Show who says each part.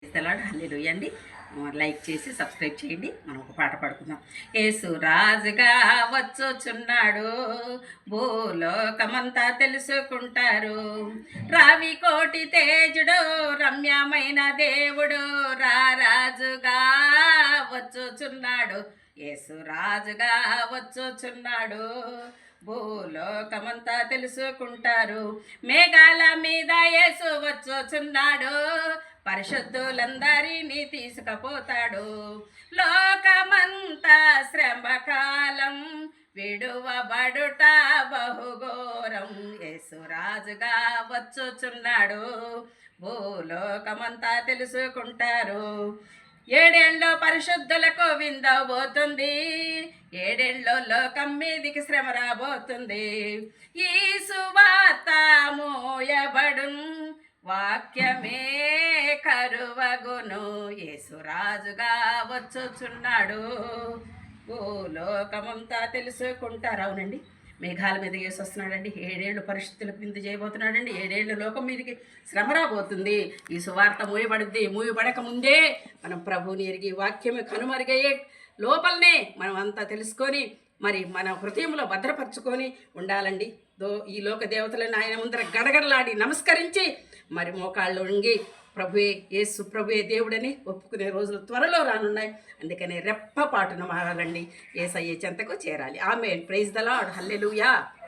Speaker 1: ఇస్తలాడు హల్లెలూయా అండి. లైక్ చేసి సబ్స్క్రైబ్ చేయండి. మనం ఒక పాట పాడుకుందాం. యేసు రాజుగా వచ్చుచున్నాడు, భూలోకమంతా తెలుసుకుంటారు. రావి కోటి తేజుడు, రమ్యమైన దేవుడు, రారాజుగా వచ్చుచున్నాడు. యేసు రాజుగా వచ్చుచున్నాడు, భూలోకమంతా తెలుసుకుంటారు. మేఘాల మీద యేసు వచ్చుచున్నాడు, పరిశుద్ధులందరినీ తీసుకుపోతాడు. లోకమంతా శ్రమకాలం, విడువబడుట బహుఘోరం. యేసురాజుగా వచ్చుచున్నాడు, భూలోకమంతా తెలుసుకుంటారు. ఏడేళ్ళలో పరిశుద్ధులకు విందబోతుంది, ఏడేళ్ళలో లోకం మీదికి శ్రమ రాబోతుంది. ఈ సువార్త మోయబడున్, వాక్యమే కరువగును. యేసురాజుగా వచ్చుచున్నాడు, భూలోకమంతా తెలుసుకుంటారు. అవునండి, మేఘాల మీద యేసు వస్తున్నాడండి. ఏడేళ్ళు పరిస్థితులకు విందు చేయబోతున్నాడండి. ఏడేళ్ళు లోకం మీదకి శ్రమ రాబోతుంది. ఈ సువార్త మూయబడుద్ది. మూయబడక ముందే మనం ప్రభువుని ఎరిగి వాక్యమే కనుమరుగయ్యే లోపలనే మనం అంతా తెలుసుకొని మరి మన హృదయంలో భద్రపరచుకొని ఉండాలండి. ఈ లోక దేవతలను ఆయన ముందర గడగడలాడి నమస్కరించి మరి మోకాళ్ళు ఉంగి ప్రభువే యేసు ప్రభువే దేవుడని ఒప్పుకునే రోజులు త్వరలో రానున్నాయి. అందుకనే రెప్పపాటున మారాలండి, యేసయ్య చెంతకు చేరాలి. Amen. Praise the Lord. Hallelujah.